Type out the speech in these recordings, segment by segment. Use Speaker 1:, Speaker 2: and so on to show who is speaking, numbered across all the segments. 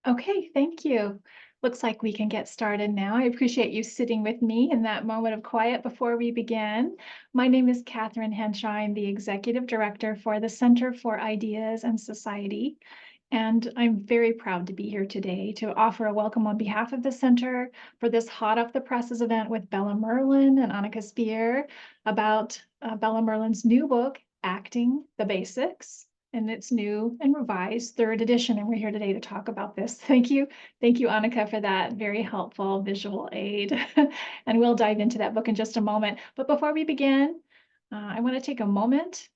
Speaker 1: Okay, thank you. Looks like we can get started now. I appreciate you sitting with me in that moment of quiet before we begin. My name is Catherine Henshaw. I'm the Executive Director for the Center for Ideas and Society. And I'm very proud to be here today to offer a welcome on behalf of the Center for this hot off the presses event with Bella Merlin and Annika Speer about Bella Merlin's new book, Acting the Basics, and its new and revised third edition. And we're here today to talk about this. Thank you. Thank you, Annika, for that very helpful visual aid. And we'll dive into that book in just a moment. But before we begin, I want to take a moment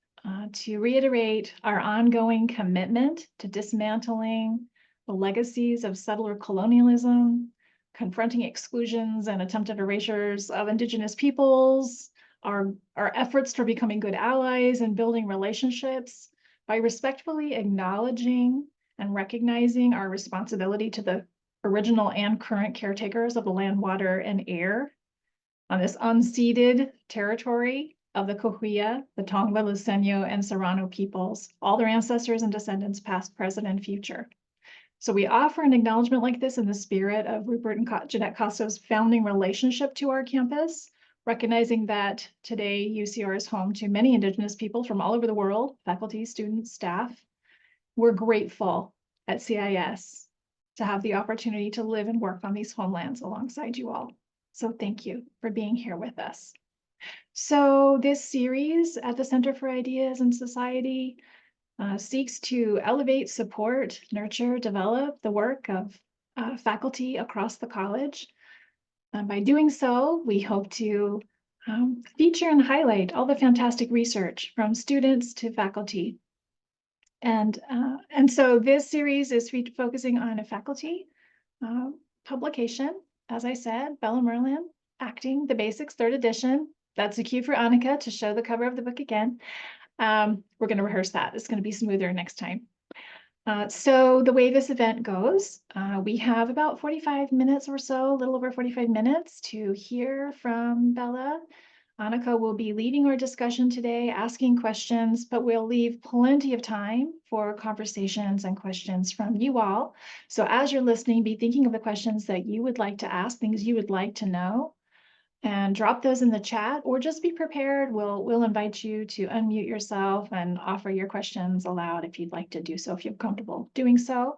Speaker 1: to reiterate our ongoing commitment to dismantling the legacies of settler colonialism, confronting exclusions and attempted erasures of Indigenous peoples, our efforts toward becoming good allies and building relationships by respectfully acknowledging and recognizing our responsibility to the original and current caretakers of the land, water, and air on this unceded territory of the Cahuilla, the Tongva, Luceño, and Serrano peoples, all their ancestors and descendants, past, present, and future. So we offer an acknowledgement like this in the spirit of Rupert and Jeanette Costo's founding relationship to our campus, recognizing that today UCR is home to many Indigenous people from all over the world, faculty, students, staff. We're grateful at CIS to have the opportunity to live and work on these homelands alongside you all. So thank you for being here with us. So this series at the Center for Ideas and Society seeks to elevate, support, nurture, develop the work of faculty across the college. And by doing so, we hope to feature and highlight all the fantastic research from students to faculty. And so this series is focusing on a faculty publication, as I said, Bella Merlin, Acting the Basics, third edition. That's a cue for Annika to show the cover of the book again. We're going to rehearse that. It's going to be smoother next time. So the way this event goes, we have about 45 minutes or so, a little over 45 minutes to hear from Bella. Annika will be leading our discussion today, asking questions, but we'll leave plenty of time for conversations and questions from you all. So as you're listening, be thinking of the questions that you would like to ask, things you would like to know, and drop those in the chat, or just be prepared. We'll invite you to unmute yourself and offer your questions aloud if you'd like to do so, if you're comfortable doing so.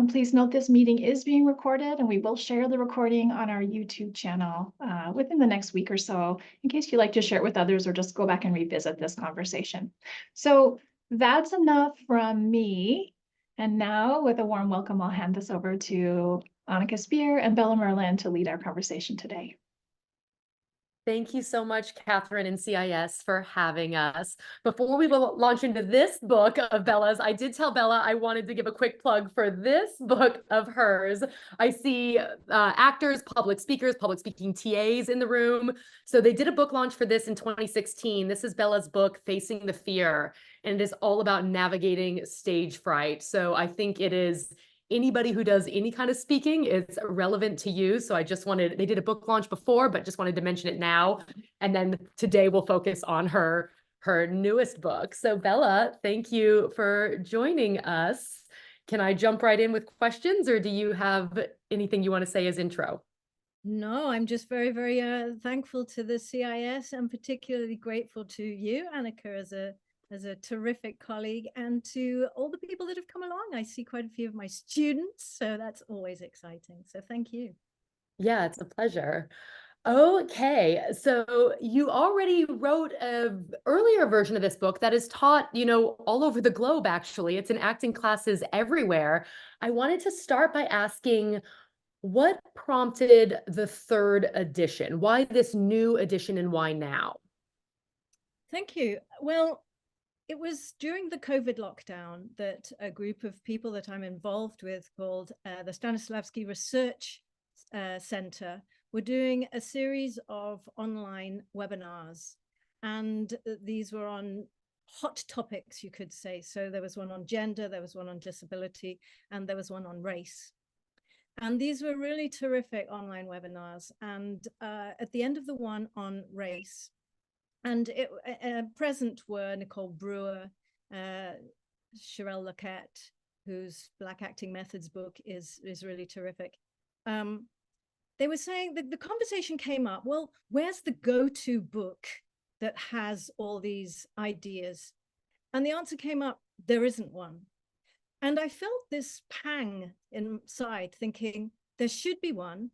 Speaker 1: Please note this meeting is being recorded, and we will share the recording on our YouTube channel within the next week or so, in case you'd like to share it with others or just go back and revisit this conversation. So that's enough from me. And now, with a warm welcome, I'll hand this over to Annika Speer and Bella Merlin to lead our conversation today.
Speaker 2: Thank you so much, Catherine and CIS, for having us. Before we launch into this book of Bella's, I did tell Bella I wanted to give a quick plug for this book of hers. I see actors, public speakers, public speaking TAs in the room. So they did a book launch for this in 2016. This is Bella's book, Facing the Fear, and it is all about navigating stage fright. So I think it is anybody who does any kind of speaking, it's relevant to you. So I just wanted, they did a book launch before, but just wanted to mention it now. And then today we'll focus on her newest book. So Bella, thank you for joining us. Can I jump right in with questions, or do you have anything you want to say as intro?
Speaker 3: No, I'm just very, very thankful to the CIS, and particularly grateful to you, Annika, as a terrific colleague, and to all the people that have come along. I see quite a few of my students, so that's always exciting. So thank you.
Speaker 2: Yeah, it's a pleasure. Okay, so you already wrote an earlier version of this book that is taught, all over the globe, actually. It's in acting classes everywhere. I wanted to start by asking, what prompted the third edition? Why this new edition, and why now?
Speaker 3: Thank you. Well, it was during the COVID lockdown that a group of people that I'm involved with, called the Stanislavsky Research Center, were doing a series of online webinars. And these were on hot topics, you could say. So there was one on gender, there was one on disability, and there was one on race. And these were really terrific online webinars. And at the end of the one on race, and present were Nicole Brewer, Sherelle Laquette, whose Black Acting Methods book is really terrific. They were saying that the conversation came up, well, where's the go-to book that has all these ideas? And the answer came up, there isn't one. And I felt this pang inside thinking there should be one.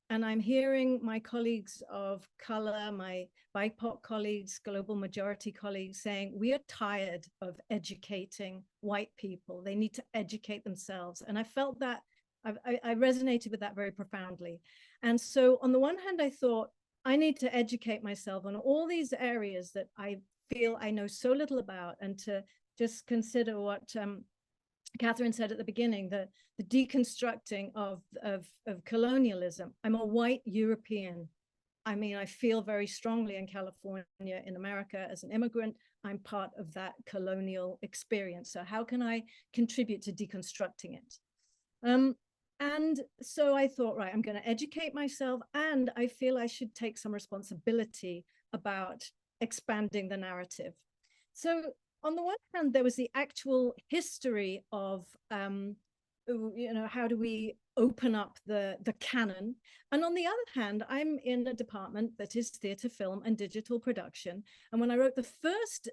Speaker 3: And I'm hearing my colleagues of color, my BIPOC colleagues, global majority colleagues saying, we are tired of educating white people. They need to educate themselves. And I felt that, I resonated with that very profoundly. And so on the one hand, I thought, I need to educate myself on all these areas that I feel I know so little about, and to just consider what Catherine said at the beginning, the deconstructing of colonialism. I'm a white European. I mean, I feel very strongly in California, in America, as an immigrant. I'm part of that colonial experience. So how can I contribute to deconstructing it? And so I thought, right, I'm going to educate myself, and I feel I should take some responsibility about expanding the narrative. So on the one hand, there was the actual history of, how do we open up the canon? And on the other hand, I'm in a department that is theatre, film, and digital production. And when I wrote the first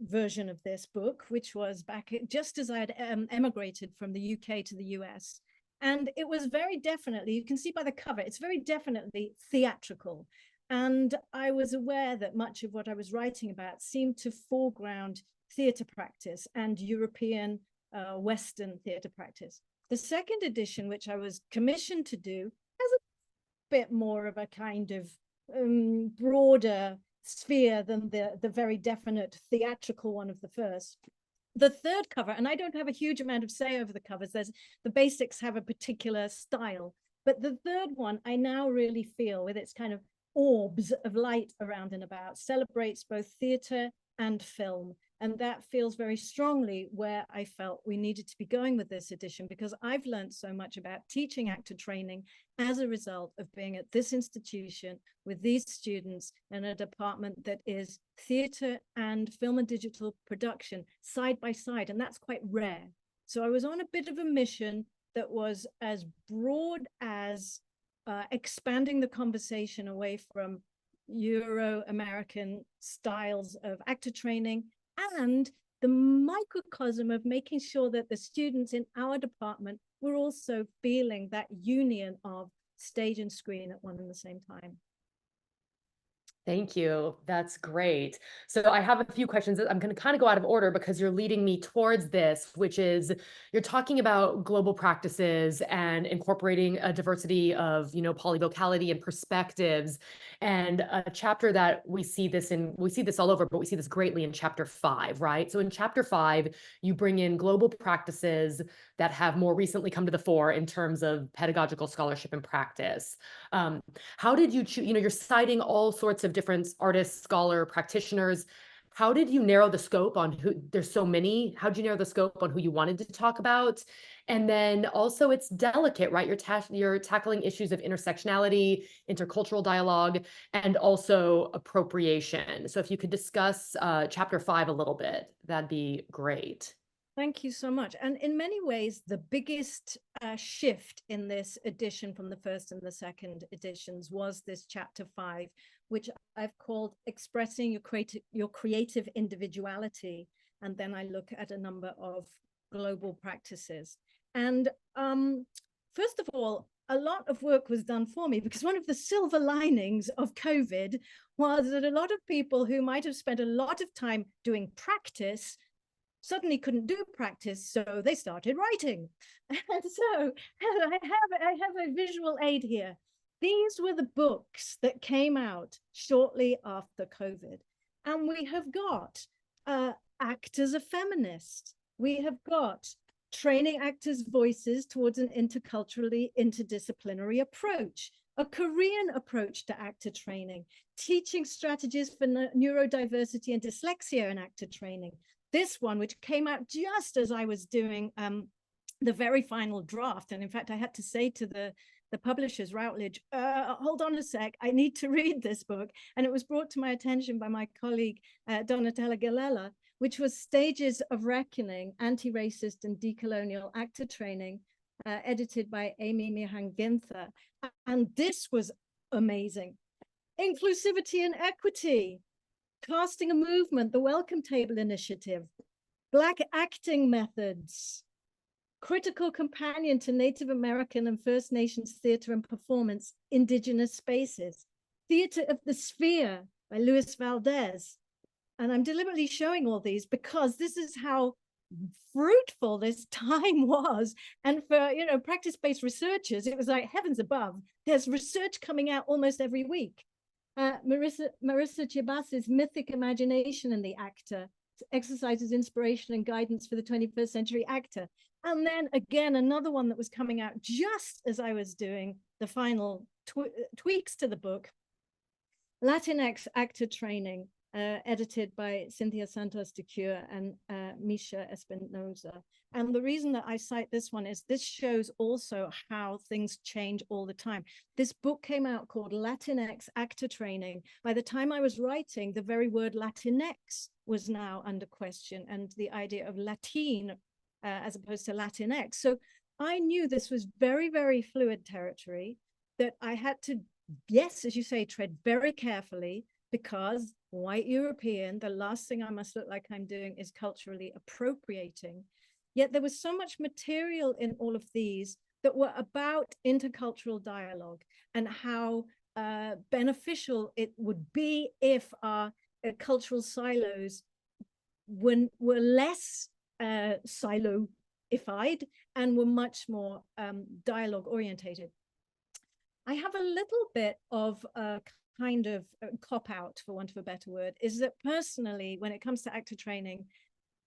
Speaker 3: version of this book, which was back just as I had emigrated from the UK to the US, and it was very definitely, you can see by the cover, it's very definitely theatrical. And I was aware that much of what I was writing about seemed to foreground theatre practice and European Western theatre practice. The second edition, which I was commissioned to do, has a bit more of a kind of broader sphere than the very definite theatrical one of the first. The third cover, and I don't have a huge amount of say over the covers, the basics have a particular style, but the third one I now really feel, with its kind of orbs of light around and about, celebrates both theatre and film. And that feels very strongly where I felt we needed to be going with this edition, because I've learned so much about teaching actor training as a result of being at this institution with these students in a department that is theatre and film and digital production side by side, and that's quite rare. So I was on a bit of a mission that was as broad as expanding the conversation away from Euro-American styles of actor training, and the microcosm of making sure that the students in our department were also feeling that union of stage and screen at one and the same time.
Speaker 2: Thank you. That's great. So I have a few questions. I'm going to kind of go out of order because you're leading me towards this, which is you're talking about global practices and incorporating a diversity of, polyvocality and perspectives. And a chapter that we see this all over, but we see this greatly in chapter 5, right? So in chapter 5, you bring in global practices that have more recently come to the fore in terms of pedagogical scholarship and practice. How did you choose, you're citing all sorts of different artists, scholar, practitioners. How did you narrow the scope on who, there's so many, how did you narrow the scope on who you wanted to talk about? And then also it's delicate, right? You're tackling issues of intersectionality, intercultural dialogue, and also appropriation. So if you could discuss chapter 5 a little bit, that'd be great.
Speaker 3: Thank you so much. And in many ways, the biggest shift in this edition from the first and the second editions was this chapter 5, which I've called Expressing Your Creative Individuality. And then I look at a number of global practices. And first of all, a lot of work was done for me, because one of the silver linings of COVID was that a lot of people who might have spent a lot of time doing practice suddenly couldn't do practice, so they started writing. And so I have a visual aid here. These were the books that came out shortly after COVID. And we have got Act as a Feminist. We have got Training Actors' Voices Towards an Interculturally Interdisciplinary Approach, a Korean approach to actor training, Teaching Strategies for Neurodiversity and Dyslexia in Actor Training. This one, which came out just as I was doing the very final draft. And in fact, I had to say to the publishers, Routledge, hold on a sec, I need to read this book. And it was brought to my attention by my colleague, Donatella Galella, which was Stages of Reckoning, Anti-Racist and Decolonial Actor Training, edited by Amy Mihan-Ginther. And this was amazing. Inclusivity and equity, casting a movement, the Welcome Table Initiative, Black acting methods, critical companion to Native American and First Nations theater and performance, Indigenous spaces, Theater of the Sphere by Luis Valdez. And I'm deliberately showing all these because this is how fruitful this time was. And for, you know, practice-based researchers, it was like heavens above. There's research coming out almost every week. Marissa Chibas's Mythic Imagination in the Actor, exercises inspiration and guidance for the 21st century actor. And then again, another one that was coming out just as I was doing the final tweaks to the book, Latinx Actor Training, edited by Cynthia Santos de Cure and Misha Espinoza. And the reason that I cite this one is this shows also how things change all the time. This book came out called Latinx Actor Training. By the time I was writing, the very word Latinx was now under question, and the idea of Latin as opposed to Latinx. So I knew this was very, very fluid territory that I had to, yes, as you say, tread very carefully, because white European, the last thing I must look like I'm doing is culturally appropriating. Yet there was so much material in all of these that were about intercultural dialogue and how beneficial it would be if our cultural silos were less silo-ified and were much more dialogue orientated. I have a little bit of a kind of cop-out, for want of a better word, is that personally, when it comes to actor training,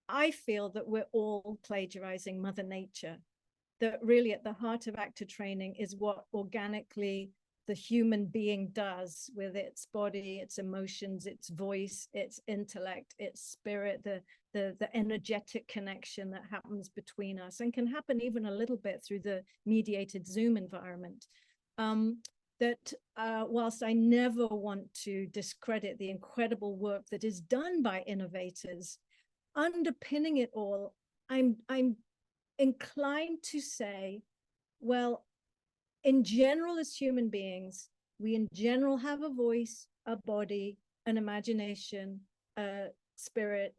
Speaker 3: I feel that we're all plagiarizing Mother Nature, that really at the heart of actor training is what organically the human being does with its body, its emotions, its voice, its intellect, its spirit, the energetic connection that happens between us and can happen even a little bit through the mediated Zoom environment. Whilst I never want to discredit the incredible work that is done by innovators, underpinning it all, I'm inclined to say, well, in general, as human beings, we in general have a voice, a body, an imagination, spirit,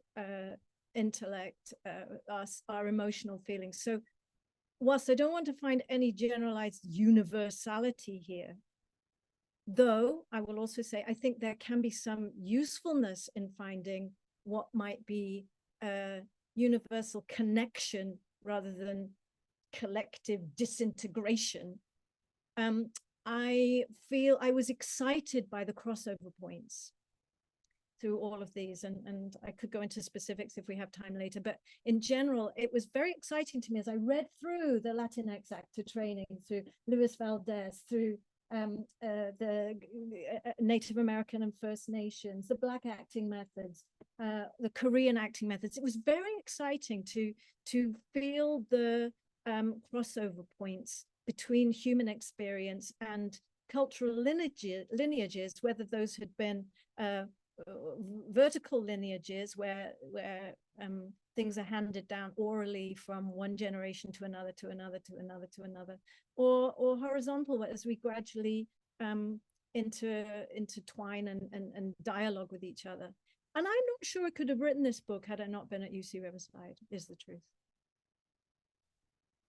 Speaker 3: intellect, our emotional feelings. So whilst I don't want to find any generalized universality here, though I will also say, I think there can be some usefulness in finding what might be a universal connection rather than collective disintegration. I feel I was excited by the crossover points through all of these, and I could go into specifics if we have time later, but in general, it was very exciting to me as I read through the Latinx actor training, through Luis Valdez, through the Native American and First Nations, the Black acting methods, the Korean acting methods. It was very exciting to feel the crossover points between human experience and cultural lineages, whether those had been vertical lineages where things are handed down orally from one generation to another, to another, to another, to another, or horizontal as we gradually intertwine and dialogue with each other. And I'm not sure I could have written this book had I not been at UC Riverside, is the truth.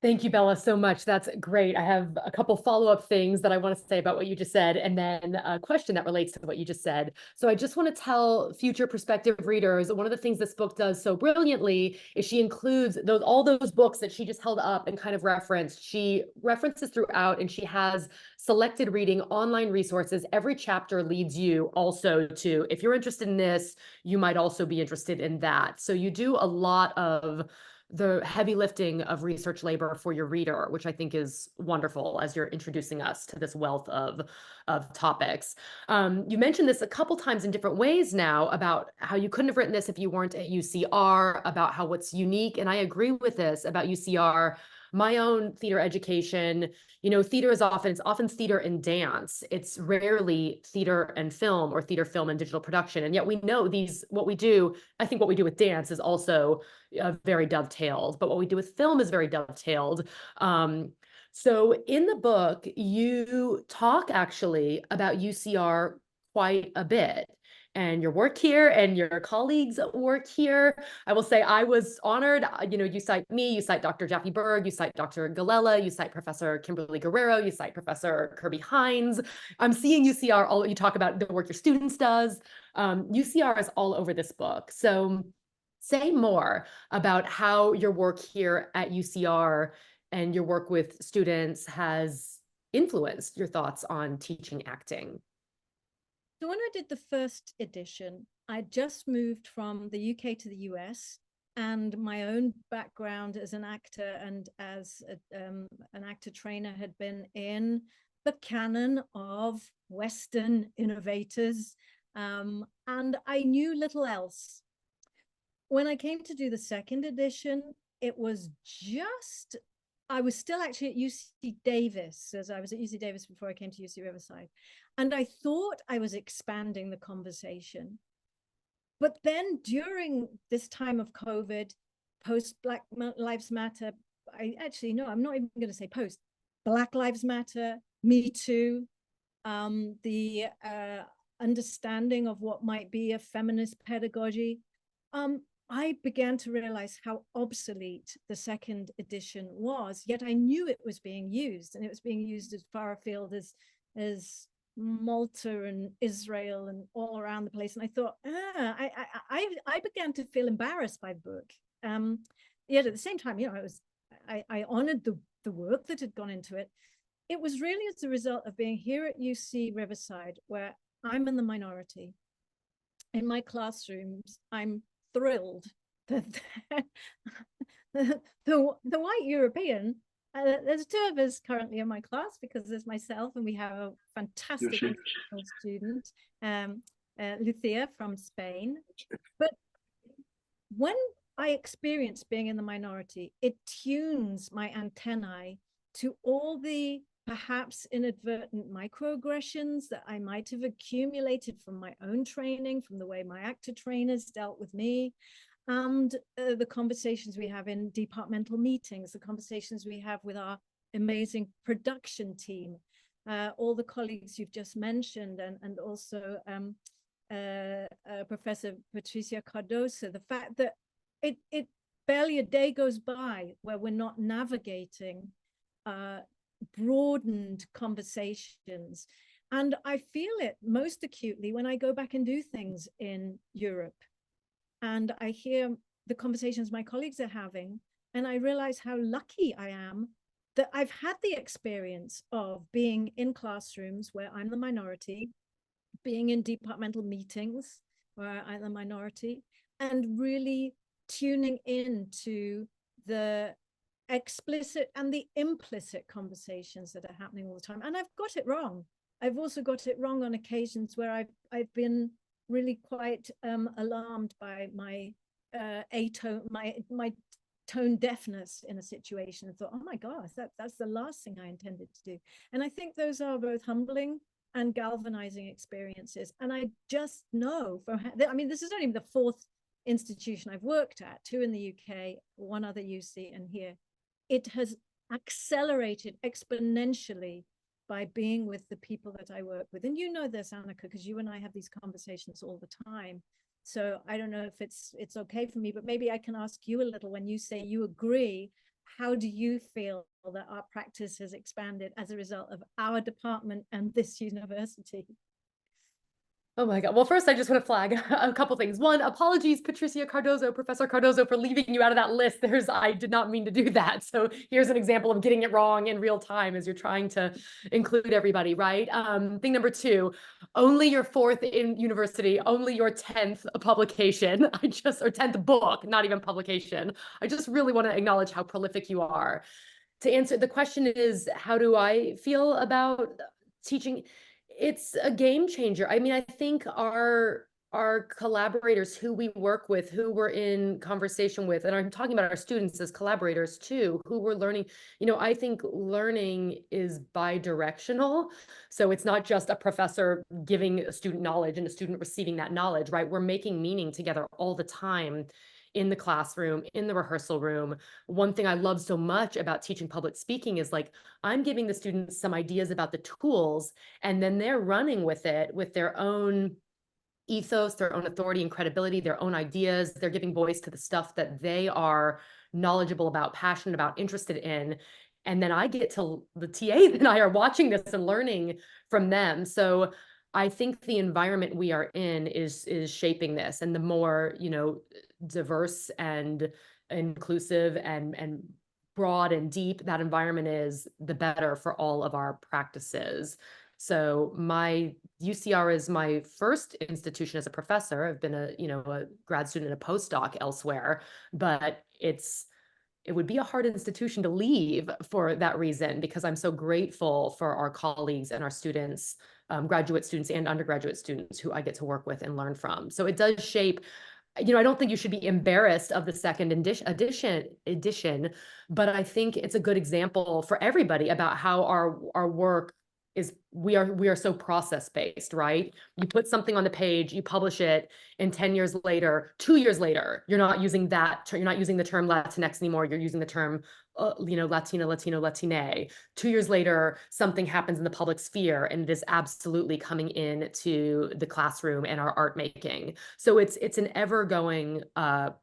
Speaker 2: Thank you, Bella, so much. That's great. I have a couple follow-up things that I want to say about what you just said, and then a question that relates to what you just said. So I just want to tell future prospective readers, one of the things this book does so brilliantly is she includes all those books that she just held up and kind of referenced. She references throughout, and she has selected reading online resources. Every chapter leads you also to, if you're interested in this, you might also be interested in that. So you do a lot of the heavy lifting of research labor for your reader, which I think is wonderful as you're introducing us to this wealth of topics. You mentioned this a couple times in different ways now about how you couldn't have written this if you weren't at UCR, about how what's unique, and I agree with this about UCR, my own theater education, theater is often theater and dance. It's rarely theater and film or theater, film, and digital production. And yet we know what we do, I think what we do with dance is also very dovetailed, but what we do with film is very dovetailed. So in the book, you talk actually about UCR quite a bit, and your work here and your colleagues' work here. I will say I was honored. You cite me, you cite Dr. Jackie Berg, you cite Dr. Galella, you cite Professor Kimberly Guerrero, you cite Professor Kirby Hines. I'm seeing UCR, you talk about the work your students does. UCR is all over this book. So say more about how your work here at UCR and your work with students has influenced your thoughts on teaching acting.
Speaker 3: So when I did the first edition, I just moved from the UK to the US, and my own background as an actor and as an actor trainer had been in the canon of Western innovators, and I knew little else. When I came to do the second edition, it was just, I was still actually at UC Davis, as I was at UC Davis before I came to UC Riverside. And I thought I was expanding the conversation. But then during this time of COVID, post Black Lives Matter, I'm not even going to say post, Black Lives Matter, Me Too, the understanding of what might be a feminist pedagogy, I began to realize how obsolete the second edition was, yet I knew it was being used, and it was being used as far afield as Malta and Israel and all around the place. And I thought, I began to feel embarrassed by the book. Yet at the same time, I honored the work that had gone into it. It was really as a result of being here at UC Riverside, where I'm in the minority. In my classrooms, I'm thrilled that the white European, there's two of us currently in my class, because there's myself and we have a fantastic student, Lucia from Spain. But when I experience being in the minority, it tunes my antennae to all the perhaps inadvertent microaggressions that I might have accumulated from my own training, from the way my actor trainers dealt with me, and the conversations we have in departmental meetings, the conversations we have with our amazing production team, all the colleagues you've just mentioned, and also Professor Patricia Cardoso, the fact that it barely a day goes by where we're not navigating broadened conversations. And I feel it most acutely when I go back and do things in Europe, and I hear the conversations my colleagues are having, and I realize how lucky I am that I've had the experience of being in classrooms where I'm the minority, being in departmental meetings where I'm the minority, and really tuning into the explicit and the implicit conversations that are happening all the time. And I've got it wrong. I've also got it wrong on occasions where I've been really quite alarmed by my my tone deafness in a situation, and thought, oh my gosh, that's the last thing I intended to do. And I think those are both humbling and galvanizing experiences. And I just know this is only the fourth institution I've worked at, two in the UK, one other UC, and here. It has accelerated exponentially by being with the people that I work with. And you know this, Annika, because you and I have these conversations all the time. So I don't know if it's okay for me, but maybe I can ask you a little, when you say you agree, how do you feel that our practice has expanded as a result of our department and this university?
Speaker 2: Oh my God. Well, first, I just want to flag a couple things. One, apologies, Patricia Cardoso, Professor Cardoso, for leaving you out of that list. I did not mean to do that. So here's an example of getting it wrong in real time as you're trying to include everybody, right? Thing number two, only your fourth in university, only your 10th publication, or 10th book, not even publication. I just really want to acknowledge how prolific you are. To answer the question is, how do I feel about teaching? It's a game changer. I mean, I think our our collaborators, who we work with, who we're in conversation with, and I'm talking about our students as collaborators too, who we're learning. I think learning is bi-directional. So it's not just a professor giving a student knowledge and a student receiving that knowledge, right? We're making meaning together all the time in the classroom, in the rehearsal room. One thing I love so much about teaching public speaking is like, I'm giving the students some ideas about the tools, and then they're running with it with their own ethos, their own authority and credibility, their own ideas. They're giving voice to the stuff that they are knowledgeable about, passionate about, interested in. And then I get to, the TAs and I are watching this and learning from them. So I think the environment we are in is shaping this. And the more, diverse and inclusive and broad and deep that environment is, the better for all of our practices. So my UCR is my first institution as a professor. I've been a grad student and a postdoc elsewhere, but it would be a hard institution to leave for that reason, because I'm so grateful for our colleagues and our students, graduate students and undergraduate students who I get to work with and learn from. So it does shape. I don't think you should be embarrassed of the second edition, but I think it's a good example for everybody about how our work is. We are so process based, right? You put something on the page, you publish it, and 10 years later, 2 years later, you're not using you're not using the term Latinx anymore. You're using the term Latina, Latino, Latine. 2 years later, something happens in the public sphere, and it is absolutely coming into the classroom and our art making. So it's an ever going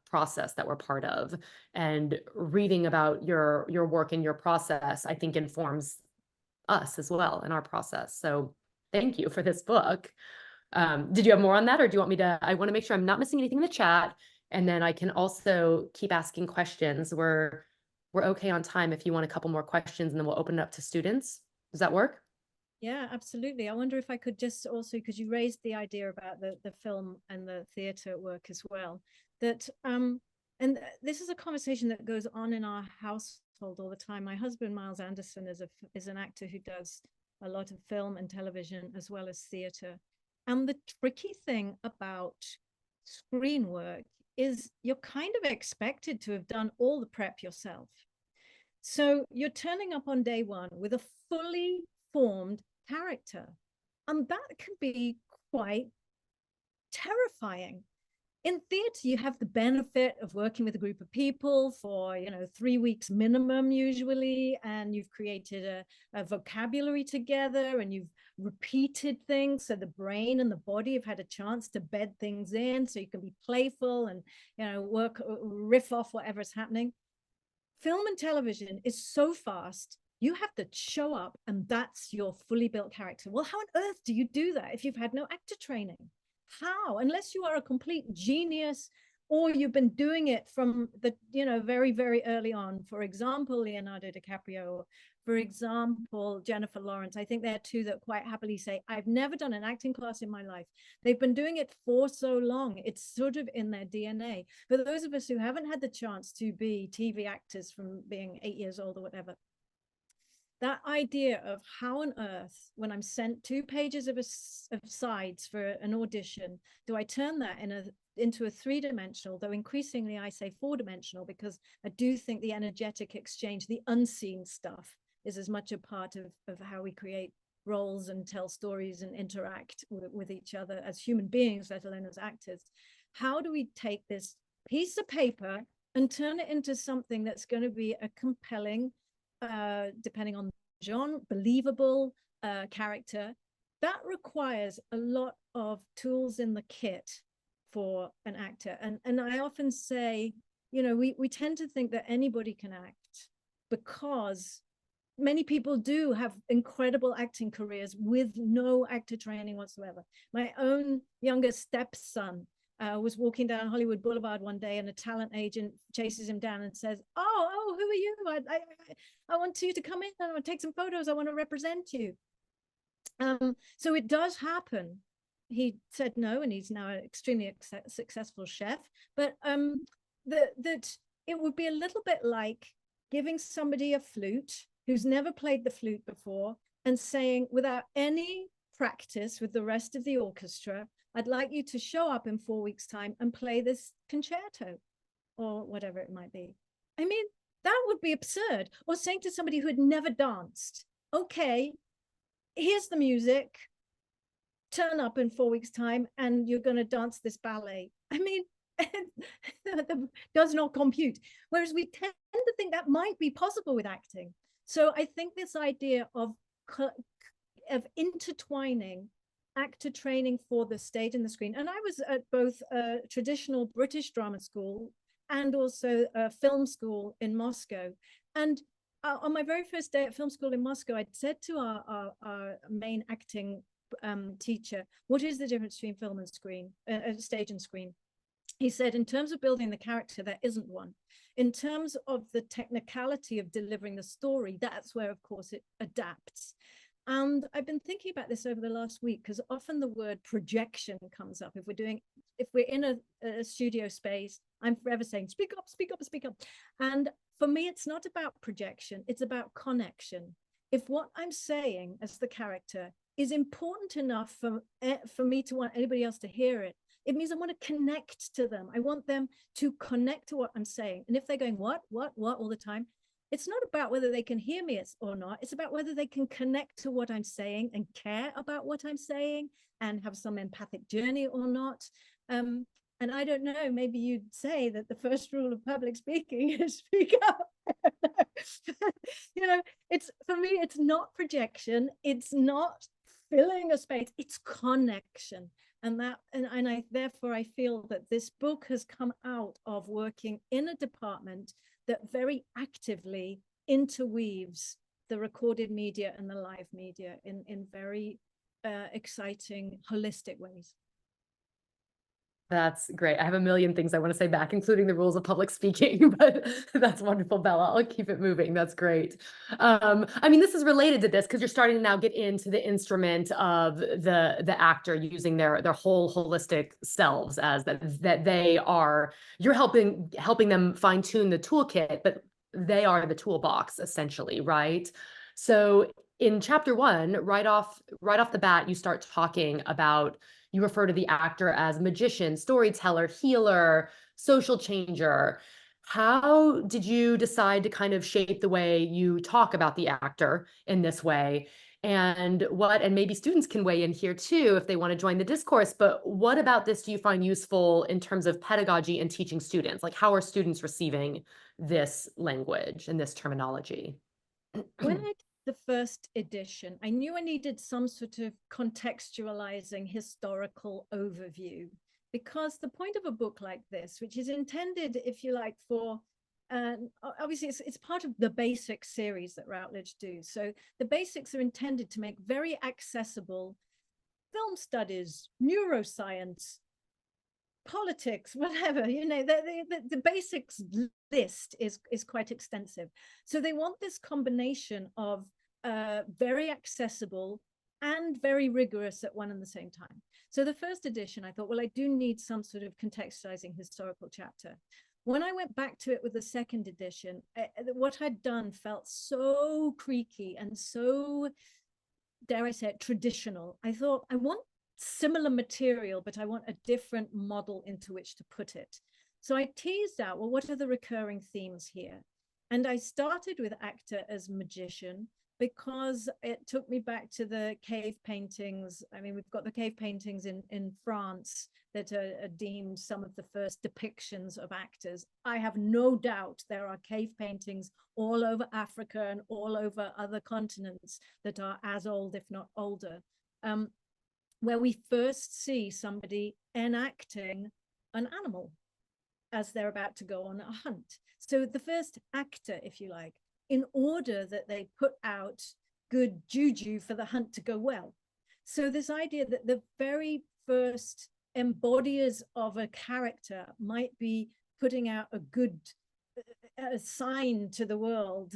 Speaker 2: process that we're part of, and reading about your work and your process, I think, informs us as well in our process. So thank you for this book. Did you have more on that, or do you want me to? I want to make sure I'm not missing anything in the chat, and then I can also keep asking questions. We're okay on time if you want a couple more questions, and then we'll open it up to students. Does that work?
Speaker 3: Yeah, absolutely. I wonder if I could just also, because you raised the idea about the film and the theater work as well, that and this is a conversation that goes on in our household all the time. My husband, Miles Anderson, is an actor who does a lot of film and television as well as theater. And the tricky thing about screen work is you're kind of expected to have done all the prep yourself. So you're turning up on day one with a fully formed character, and that can be quite terrifying. In theater, you have the benefit of working with a group of people for 3 weeks minimum usually, and you've created a vocabulary together, and you've repeated things, so the brain and the body have had a chance to bed things in, so you can be playful and riff off whatever's happening. Film and television is so fast. You have to show up and that's your fully built character. Well, how on earth do you do that if you've had no actor training? How? Unless you are a complete genius, or you've been doing it from the very, very early on. For example, Leonardo DiCaprio, for example, Jennifer Lawrence. I think they're two that quite happily say, I've never done an acting class in my life. They've been doing it for so long. It's sort of in their DNA. For those of us who haven't had the chance to be TV actors from being 8 years old or whatever, that idea of how on earth, when I'm sent 2 pages of sides for an audition, do I turn that into a 3-dimensional, though increasingly I say 4-dimensional, because I do think the energetic exchange, the unseen stuff, is as much a part of how we create roles and tell stories and interact with each other as human beings, let alone as actors. How do we take this piece of paper and turn it into something that's going to be a compelling, depending on genre, believable character? That requires a lot of tools in the kit for an actor. And I often say, we tend to think that anybody can act, because many people do have incredible acting careers with no actor training whatsoever. My own youngest stepson was walking down Hollywood Boulevard one day, and a talent agent chases him down and says, oh, who are you? I want you to come in, and I want to take some photos. I want to represent you. So it does happen. He said no, and he's now an extremely successful chef. But that it would be a little bit like giving somebody a flute who's never played the flute before and saying, without any practice with the rest of the orchestra, I'd like you to show up in 4 weeks' time and play this concerto or whatever it might be. I mean, that would be absurd. Or saying to somebody who had never danced, okay, here's the music, turn up in 4 weeks' time and you're going to dance this ballet. I mean, that does not compute. Whereas we tend to think that might be possible with acting. So I think this idea of intertwining actor training for the stage and the screen. And I was at both a traditional British drama school and also a film school in Moscow. And on my very first day at film school in Moscow, I said to our main acting teacher, what is the difference between film and screen, stage and screen? He said, in terms of building the character, there isn't one. In terms of the technicality of delivering the story, that's where, of course, it adapts. And I've been thinking about this over the last week, because often the word projection comes up. If we're in a studio space, I'm forever saying, speak up, speak up, speak up. And for me, it's not about projection, it's about connection. If what I'm saying as the character is important enough for me to want anybody else to hear it, it means I want to connect to them. I want them to connect to what I'm saying. And if they're going, what all the time, it's not about whether they can hear me or not. It's about whether they can connect to what I'm saying and care about what I'm saying and have some empathic journey or not. And I don't know, maybe you'd say that the first rule of public speaking is speak up. You know, it's, for me, it's not projection. It's not filling a space, it's connection. And therefore I feel that this book has come out of working in a department that very actively interweaves the recorded media and the live media in very exciting, holistic ways.
Speaker 2: That's great. I have a million things I want to say back, including the rules of public speaking, but that's wonderful, Bella. I'll keep it moving. That's great. I mean, this is related to this because you're starting to now get into the instrument of the actor using their whole holistic selves as that they are, you're helping them fine tune the toolkit, but they are the toolbox essentially, right? So in chapter 1, right off the bat, you start talking about, you refer to the actor as magician, storyteller, healer, social changer. How did you decide to kind of shape the way you talk about the actor in this way? And maybe students can weigh in here too if they want to join the discourse, but what about this do you find useful in terms of pedagogy and teaching students? Like, how are students receiving this language and this terminology?
Speaker 3: When I did the first edition, I knew I needed some sort of contextualizing historical overview, because the point of a book like this, which is intended, if you like, for obviously it's part of the basics series that Routledge do. So the basics are intended to make very accessible film studies, neuroscience, politics, whatever, you know, the basics list is quite extensive. So they want this combination of very accessible and very rigorous at one and the same time. So the first edition, I thought, well, I do need some sort of contextualizing historical chapter. When I went back to it with the second edition, what I'd done felt so creaky and so, dare I say it, traditional. I thought, I want similar material, but I want a different model into which to put it. So I teased out, well, what are the recurring themes here? And I started with actor as magician, because it took me back to the cave paintings. I mean, we've got the cave paintings in France that are deemed some of the first depictions of actors. I have no doubt there are cave paintings all over Africa and all over other continents that are as old, if not older, where we first see somebody enacting an animal as they're about to go on a hunt. So the first actor, if you like, in order that they put out good juju for the hunt to go well. So this idea that the very first embodiers of a character might be putting out a good sign to the world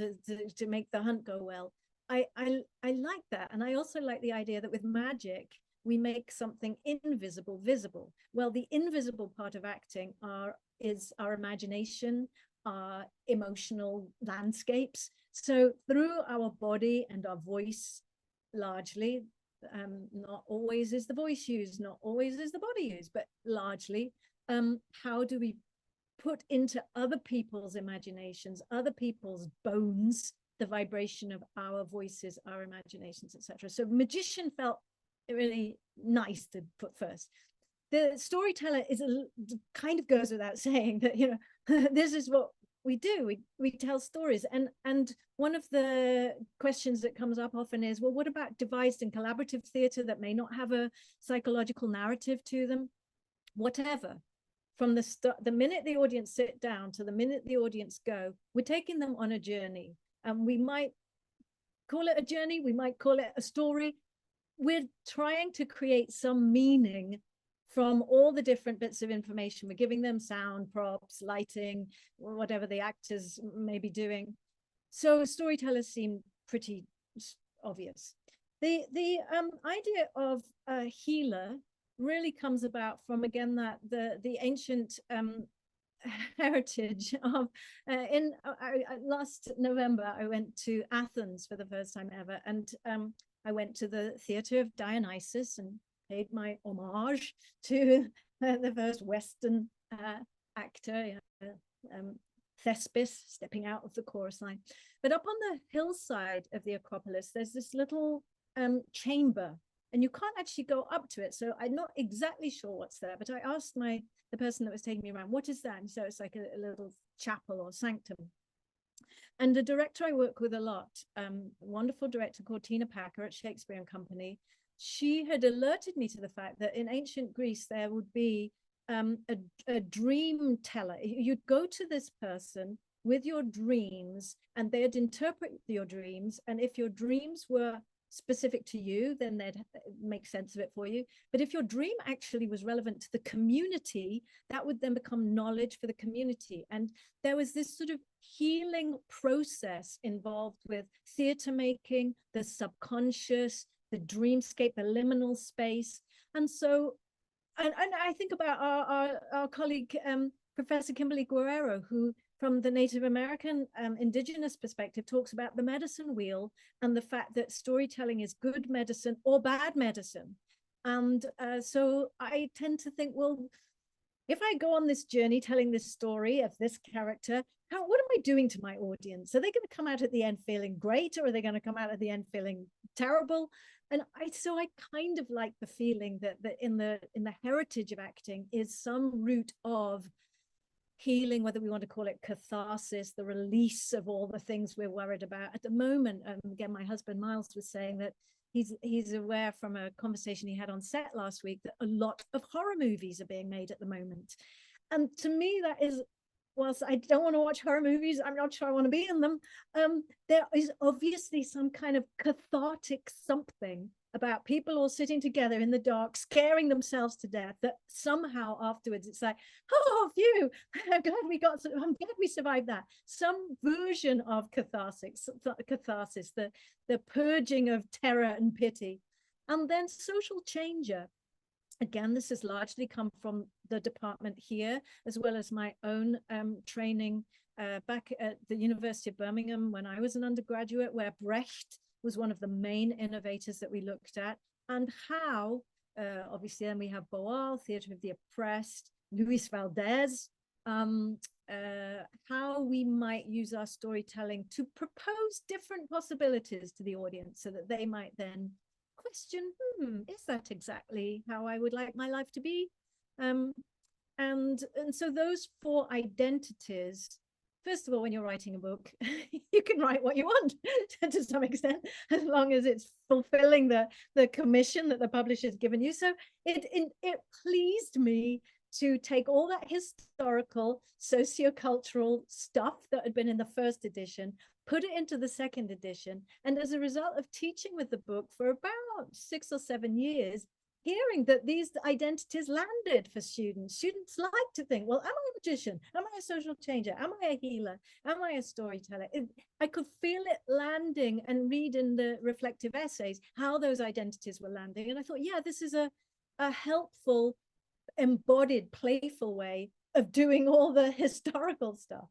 Speaker 3: to make the hunt go well. I like that. And I also like the idea that with magic, we make something invisible visible. Well, the invisible part of acting is our imagination, our emotional landscapes. So through our body and our voice, largely, Not always is the voice used, not always is the body used, but largely, how do we put into other people's imaginations, other people's bones, the vibration of our voices, our imaginations, etc. So magician felt really nice to put first. The storyteller is kind of goes without saying that, you know, this is what we do. We tell stories. And one of the questions that comes up often is, well, what about devised and collaborative theater that may not have a psychological narrative to them? Whatever. From the minute the audience sit down to the minute the audience go, we're taking them on a journey. And we might call it a journey, we might call it a story. We're trying to create some meaning from all the different bits of information. We're giving them sound, props, lighting, whatever the actors may be doing. So storytellers seem pretty obvious. The idea of a healer really comes about from, again, that the ancient heritage of last November I went to Athens for the first time ever, and I went to the theater of Dionysus and paid my homage to the first Western actor, Thespis, stepping out of the chorus line. But up on the hillside of the Acropolis, there's this little chamber, and you can't actually go up to it. So I'm not exactly sure what's there, but I asked the person that was taking me around, what is that? And so it's like a little chapel or sanctum. And the director I work with a lot, a wonderful director called Tina Packer at Shakespeare and Company, she had alerted me to the fact that in ancient Greece, there would be a dream teller. You'd go to this person with your dreams and they'd interpret your dreams. And if your dreams were specific to you, then they'd make sense of it for you. But if your dream actually was relevant to the community, that would then become knowledge for the community. And there was this sort of healing process involved with theater making, the subconscious, the dreamscape, the liminal space. And so, and I think about our colleague, Professor Kimberly Guerrero, who from the Native American Indigenous perspective talks about the medicine wheel and the fact that storytelling is good medicine or bad medicine. And so I tend to think, well, if I go on this journey telling this story of this character, what am I doing to my audience? Are they going to come out at the end feeling great, or are they going to come out at the end feeling terrible? And so I kind of like the feeling that in the heritage of acting is some root of healing, whether we want to call it catharsis, the release of all the things we're worried about at the moment. Again, my husband Miles was saying that he's aware from a conversation he had on set last week that a lot of horror movies are being made at the moment. And to me, that is, whilst I don't want to watch horror movies, I'm not sure I want to be in them. There is obviously some kind of cathartic something about people all sitting together in the dark, scaring themselves to death, that somehow afterwards it's like, oh, phew, I'm glad we survived that. Some version of catharsis, the purging of terror and pity. And then social changer. Again, this has largely come from the department here, as well as my own training back at the University of Birmingham when I was an undergraduate, where Brecht was one of the main innovators that we looked at, and how, obviously, then we have Boal, Theatre of the Oppressed, Luis Valdez, how we might use our storytelling to propose different possibilities to the audience so that they might then question, is that exactly how I would like my life to be? And so those four identities, first of all, when you're writing a book, you can write what you want to some extent, as long as it's fulfilling the commission that the publisher's given you. So it pleased me to take all that historical, socio-cultural stuff that had been in the first edition, put it into the second edition. And as a result of teaching with the book for about 6 or 7 years, hearing that these identities landed for students. Students like to think, well, am I a magician? Am I a social changer? Am I a healer? Am I a storyteller? I could feel it landing and read in the reflective essays how those identities were landing. And I thought, yeah, this is a helpful, embodied, playful way of doing all the historical stuff.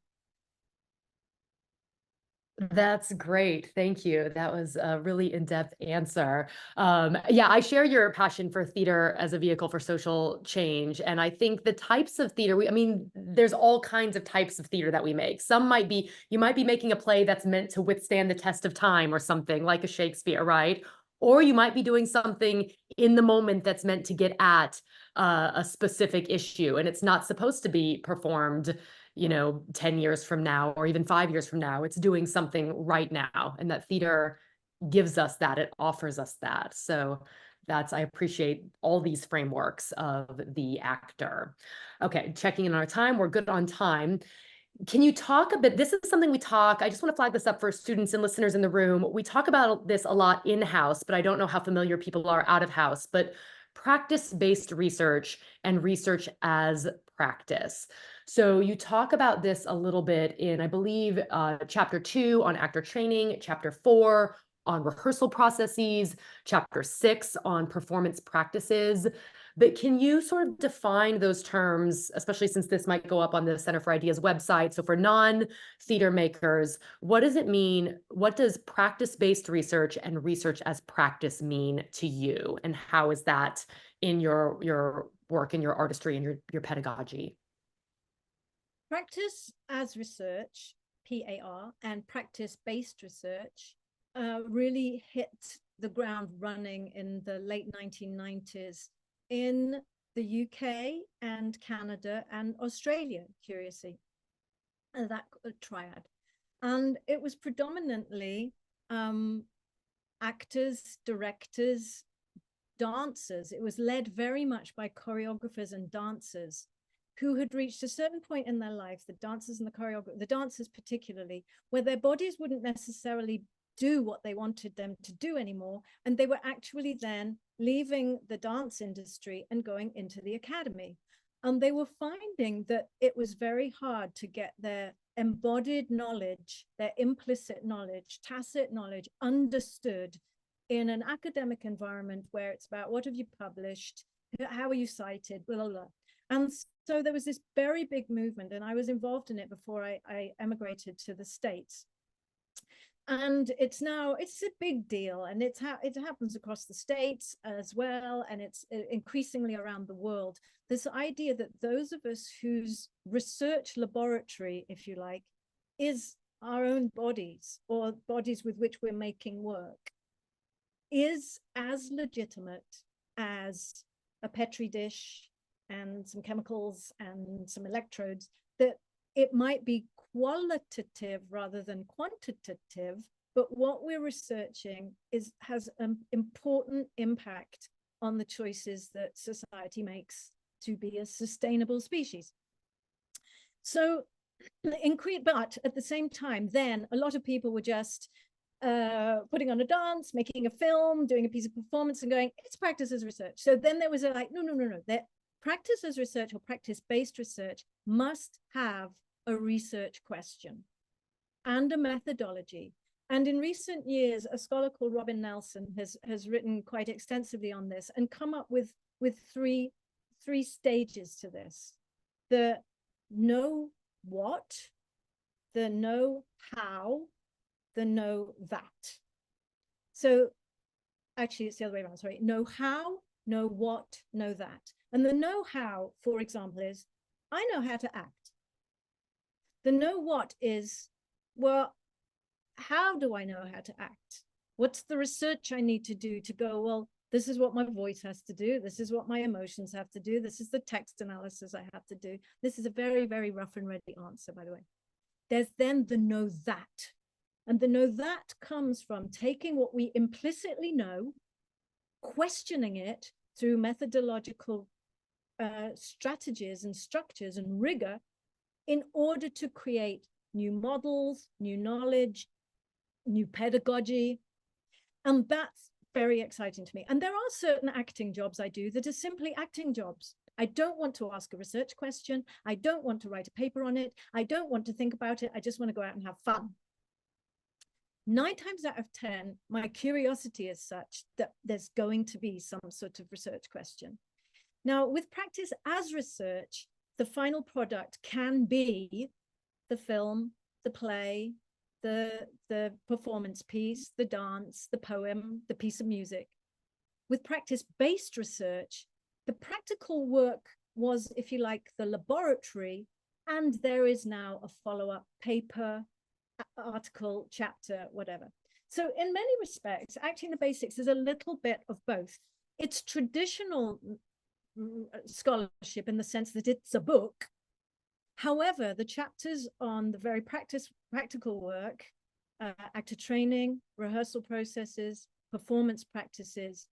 Speaker 2: That's great. Thank you. That was a really in-depth answer. Yeah, I share your passion for theater as a vehicle for social change. And I think the types of theater, I mean, there's all kinds of types of theater that we make. Some might be, you might be making a play that's meant to withstand the test of time or something like a Shakespeare, right? Or you might be doing something in the moment that's meant to get at a specific issue. And it's not supposed to be performed 10 years from now or even 5 years from now. It's doing something right now. And that theater gives us that, it offers us that. So I appreciate all these frameworks of the actor. Okay, checking in on our time. We're good on time. Can you talk a bit? This is something I just want to flag this up for students and listeners in the room. We talk about this a lot in-house, but I don't know how familiar people are out of house, but practice-based research and research as practice. So you talk about this a little bit in, I believe, chapter 2 on actor training, chapter 4 on rehearsal processes, chapter 6 on performance practices. But can you sort of define those terms, especially since this might go up on the Center for Ideas website? So for non-theater makers, what does it mean? What does practice-based research and research as practice mean to you? And how is that in your work and your artistry and your pedagogy?
Speaker 3: Practice as research, PAR, and practice-based research really hit the ground running in the late 1990s in the UK and Canada and Australia, curiously, that triad. And it was predominantly actors, directors, dancers. It was led very much by choreographers and dancers who had reached a certain point in their life, the dancers and the choreographers, the dancers particularly, where their bodies wouldn't necessarily do what they wanted them to do anymore. And they were actually then leaving the dance industry and going into the academy. And they were finding that it was very hard to get their embodied knowledge, their implicit knowledge, tacit knowledge understood in an academic environment where it's about what have you published, how are you cited, blah, blah, blah. And so there was this very big movement, and I was involved in it before I emigrated to the States. And it's a big deal, and it happens across the States as well, and it's increasingly around the world. This idea that those of us whose research laboratory, if you like, is our own bodies or bodies with which we're making work, is as legitimate as a petri dish and some chemicals and some electrodes, that it might be qualitative rather than quantitative, but what we're researching has an important impact on the choices that society makes to be a sustainable species. So, but at the same time, then a lot of people were just putting on a dance, making a film, doing a piece of performance and going, it's practice as research. So then there was no, that practice as research or practice-based research must have a research question and a methodology. And in recent years, a scholar called Robin Nelson has written quite extensively on this and come up with three stages to this: the know what, the know how, the know that. So actually it's the other way around, sorry. Know how, know what, know that. And the know how, for example, is I know how to act. The know what is, well, how do I know how to act? What's the research I need to do to go, well, this is what my voice has to do. This is what my emotions have to do. This is the text analysis I have to do. This is a very, very rough and ready answer, by the way. There's then the know that. And the know that comes from taking what we implicitly know, questioning it through methodological strategies and structures and rigor in order to create new models, new knowledge, new pedagogy. And that's very exciting to me. And there are certain acting jobs I do that are simply acting jobs. I don't want to ask a research question. I don't want to write a paper on it. I don't want to think about it. I just want to go out and have fun. 9 times out of 10, my curiosity is such that there's going to be some sort of research question. Now, with practice as research, the final product can be the film, the play, the performance piece, the dance, the poem, the piece of music. With practice-based research, the practical work was, if you like, the laboratory, and there is now a follow-up paper, article, chapter, whatever. So in many respects, Acting the Basics is a little bit of both. It's traditional scholarship in the sense that it's a book. However, the chapters on the very practical work, actor training, rehearsal processes, performance practices,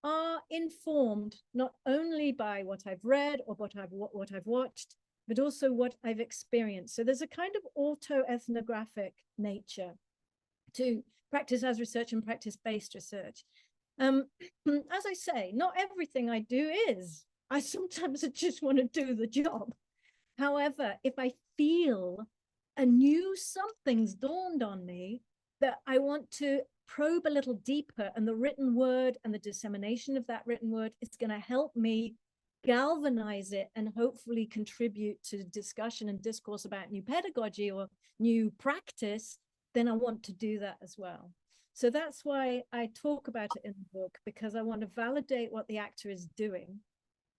Speaker 3: are informed not only by what I've read or what I've watched, but also what I've experienced. So there's a kind of auto-ethnographic nature to practice as research and practice-based research. As I say, not everything I do is. I sometimes just want to do the job. However, if I feel a new something's dawned on me that I want to probe a little deeper, and the written word and the dissemination of that written word is going to help me galvanize it and hopefully contribute to discussion and discourse about new pedagogy or new practice, then I want to do that as well. So that's why I talk about it in the book, because I want to validate what the actor is doing.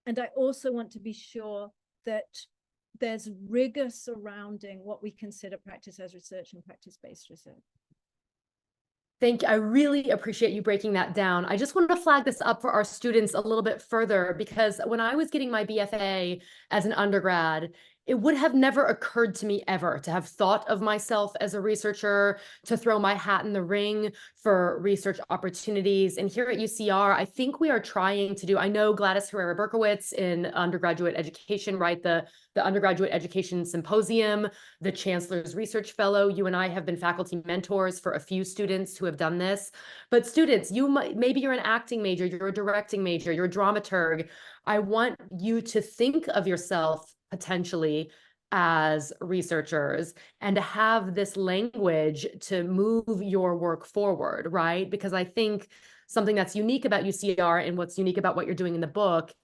Speaker 3: And I also want to be sure that there's rigor surrounding what we consider practice as research and practice-based research.
Speaker 2: Thank you. I really appreciate you breaking that down. I just wanted to flag this up for our students a little bit further, because when I was getting my BFA as an undergrad, it would have never occurred to me ever to have thought of myself as a researcher, to throw my hat in the ring for research opportunities. And here at UCR, I think we are trying to do, I know Gladys Herrera-Berkowitz in undergraduate education, right? The undergraduate education symposium, the Chancellor's Research Fellow. You and I have been faculty mentors for a few students who have done this. But students, maybe you're an acting major, you're a directing major, you're a dramaturg. I want you to think of yourself potentially as researchers and to have this language to move your work forward, right? Because I think something that's unique about UCR and what's unique about what you're doing in the book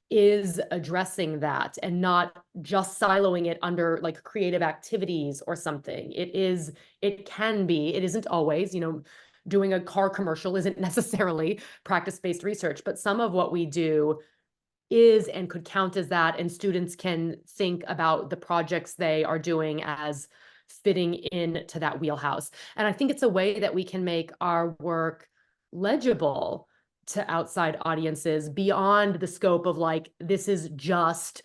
Speaker 2: is addressing that and not just siloing it under like creative activities or something. It isn't always, doing a car commercial isn't necessarily practice-based research, but some of what we do is and could count as that, and students can think about the projects they are doing as fitting into that wheelhouse. And I think it's a way that we can make our work legible to outside audiences beyond the scope of like, this is just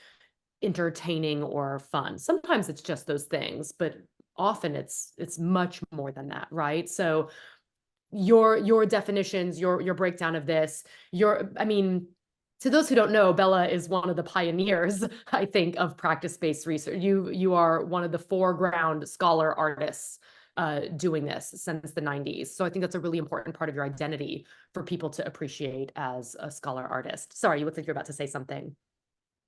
Speaker 2: entertaining or fun. Sometimes it's just those things, but often it's much more than that, right? So your definitions, your breakdown of this, to those who don't know, Bella is one of the pioneers, I think, of practice-based research. You are one of the foreground scholar artists doing this since the 90s. So I think that's a really important part of your identity for people to appreciate as a scholar artist. Sorry, you look like you're about to say something.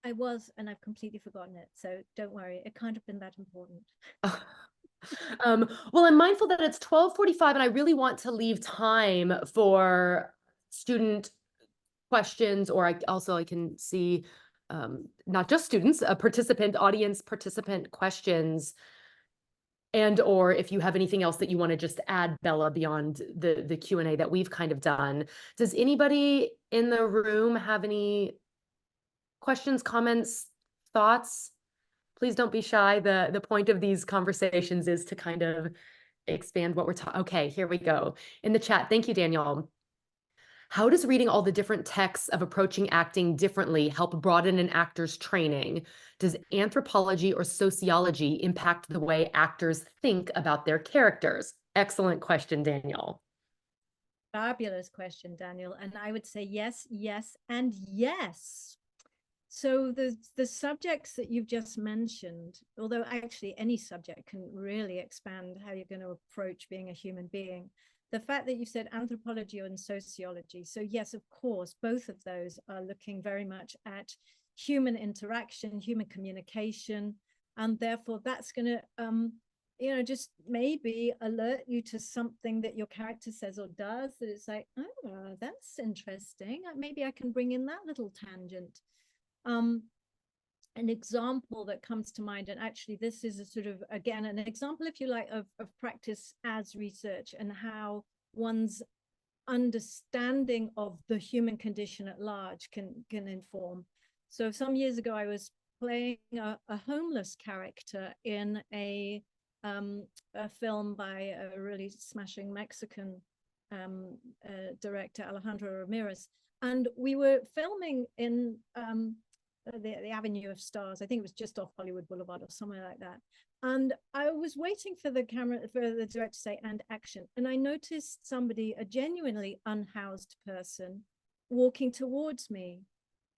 Speaker 3: I was, and I've completely forgotten it. So don't worry, it can't have been that important.
Speaker 2: Well, I'm mindful that it's 12:45 and I really want to leave time for student questions, or I can see not just students, audience participant questions, and or if you have anything else that you want to just add, Bella, beyond the Q&A that we've kind of done. Does anybody in the room have any questions, comments, thoughts? Please don't be shy. The point of these conversations is to kind of expand what we're talking. Okay, here we go. In the chat, thank you, Daniel. How does reading all the different texts of approaching acting differently help broaden an actor's training? Does anthropology or sociology impact the way actors think about their characters? Excellent question, Daniel.
Speaker 3: Fabulous question, Daniel. And I would say yes, yes, and yes. So the subjects that you've just mentioned, although actually any subject can really expand how you're going to approach being a human being, the fact that you said anthropology and sociology. So yes, of course, both of those are looking very much at human interaction, human communication, and therefore that's going to, just maybe alert you to something that your character says or does that it's like, oh, that's interesting. Maybe I can bring in that little tangent. an example that comes to mind, and actually this is a sort of, again, an example, if you like, of practice as research and how one's understanding of the human condition at large can inform. So some years ago, I was playing a homeless character in a film by a really smashing Mexican director, Alejandro Ramirez. And we were filming in the Avenue of Stars. I think it was just off Hollywood Boulevard or somewhere like that. And I was waiting for the camera, for the director to say, and action. And I noticed somebody, a genuinely unhoused person, walking towards me.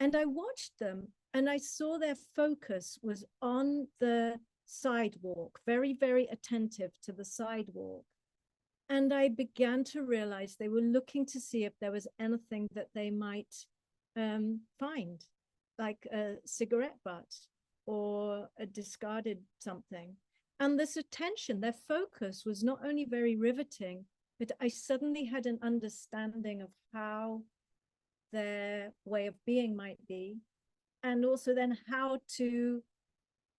Speaker 3: And I watched them and I saw their focus was on the sidewalk, very, very attentive to the sidewalk. And I began to realize they were looking to see if there was anything that they might find, like a cigarette butt or a discarded something. And this attention, their focus was not only very riveting, but I suddenly had an understanding of how their way of being might be, and also then how to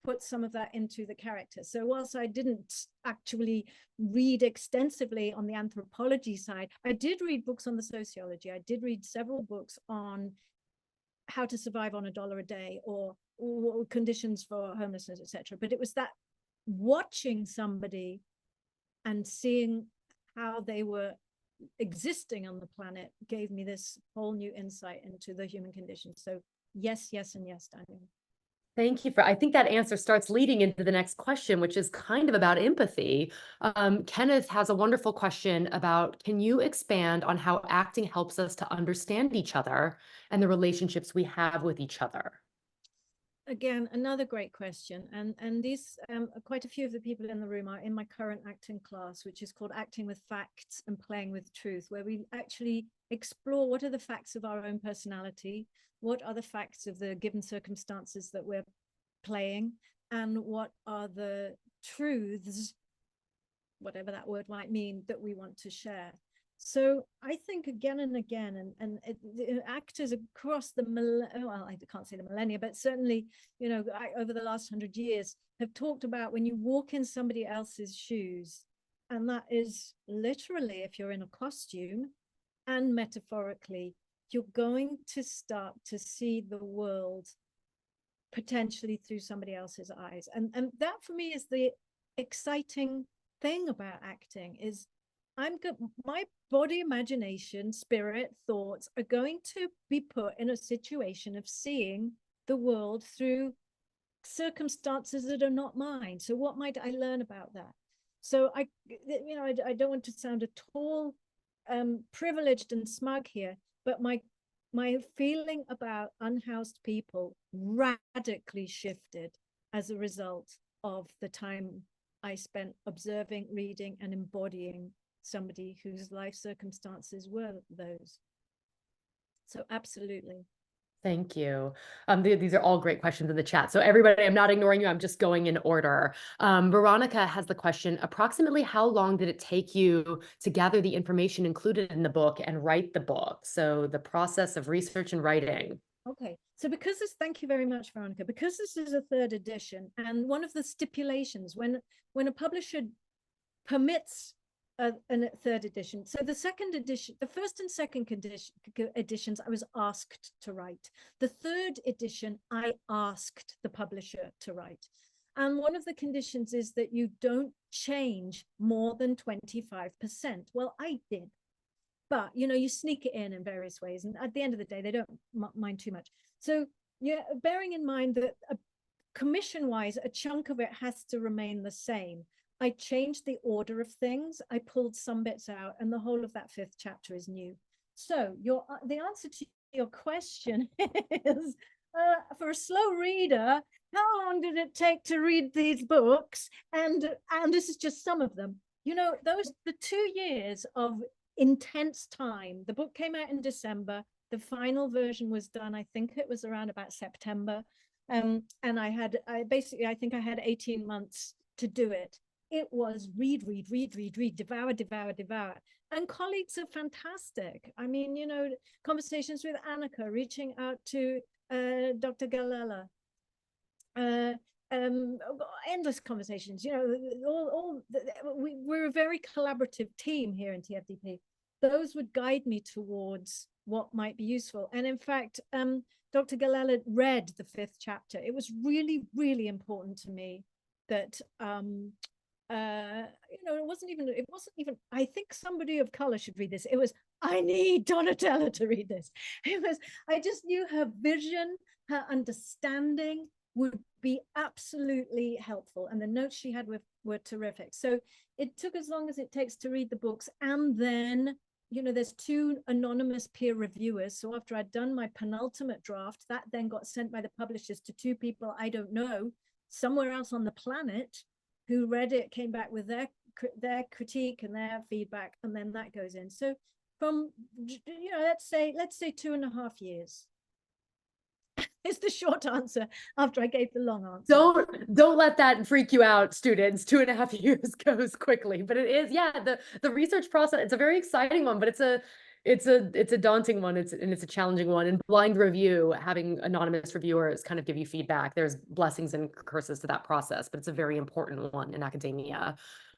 Speaker 3: put some of that into the character. So whilst I didn't actually read extensively on the anthropology side, I did read books on the sociology. I did read several books on how to survive on $1 a day, or conditions for homelessness, etc. But it was that watching somebody and seeing how they were existing on the planet gave me this whole new insight into the human condition. So yes, yes, and yes, Daniel.
Speaker 2: Thank you for, I think that answer starts leading into the next question, which is kind of about empathy. Kenneth has a wonderful question about, can you expand on how acting helps us to understand each other and the relationships we have with each other?
Speaker 3: Again, another great question. And these, quite a few of the people in the room are in my current acting class, which is called Acting with Facts and Playing with Truth, where we actually explore what are the facts of our own personality, what are the facts of the given circumstances that we're playing, and what are the truths, whatever that word might mean, that we want to share. So I think again and again, and actors across the, well, I can't say the millennia, but certainly, you know, over the last 100 years have talked about when you walk in somebody else's shoes, and that is literally if you're in a costume, and metaphorically, you're going to start to see the world potentially through somebody else's eyes. And that for me is the exciting thing about acting, is I'm good. My body, imagination, spirit, thoughts are going to be put in a situation of seeing the world through circumstances that are not mine. So what might I learn about that? So I don't want to sound at all privileged and smug here, but my feeling about unhoused people radically shifted as a result of the time I spent observing, reading, and embodying somebody whose life circumstances were those. So absolutely.
Speaker 2: Thank you. These are all great questions in the chat. So everybody, I'm not ignoring you. I'm just going in order. Veronica has the question, approximately how long did it take you to gather the information included in the book and write the book? So the process of research and writing.
Speaker 3: Okay, so because this, thank you very much, Veronica, because this is a 3rd edition, and one of the stipulations when a publisher permits a 3rd edition. So the 2nd edition, the 1st and 2nd editions, I was asked to write. The 3rd edition, I asked the publisher to write. And one of the conditions is that you don't change more than 25%. Well, I did. But, you know, you sneak it in various ways. And at the end of the day, they don't mind too much. So, yeah, bearing in mind that commission-wise, a chunk of it has to remain the same. I changed the order of things. I pulled some bits out, and the whole of that 5th chapter is new. So the answer to your question is, for a slow reader, how long did it take to read these books? And this is just some of them. You know, the 2 years of intense time. The book came out in December. The final version was done, I think it was around about September. And I think I had 18 months to do it. It was read, devour. And colleagues are fantastic. I mean, you know, conversations with Annika, reaching out to Dr. Galella, endless conversations, you know, we're a very collaborative team here in TFDP. Those would guide me towards what might be useful. And in fact, Dr. Galella read the 5th chapter. It was really, really important to me that you know, it wasn't even, I think somebody of color should read this. It was, I need Donatella to read this. It was, I just knew her vision, her understanding would be absolutely helpful. And the notes she had were terrific. So it took as long as it takes to read the books. And then, you know, there's 2 anonymous peer reviewers. So after I'd done my penultimate draft, that then got sent by the publishers to 2 people I don't know, somewhere else on the planet, who read it, came back with their critique and their feedback, and then that goes in. So from, you know, let's say 2.5 years is the short answer after I gave the long answer.
Speaker 2: Don't let that freak you out, students. 2.5 years goes quickly, but it is, yeah, the research process, it's a very exciting one, but it's a daunting one. It's a challenging one. And blind review, having anonymous reviewers kind of give you feedback. There's blessings and curses to that process, but it's a very important one in academia.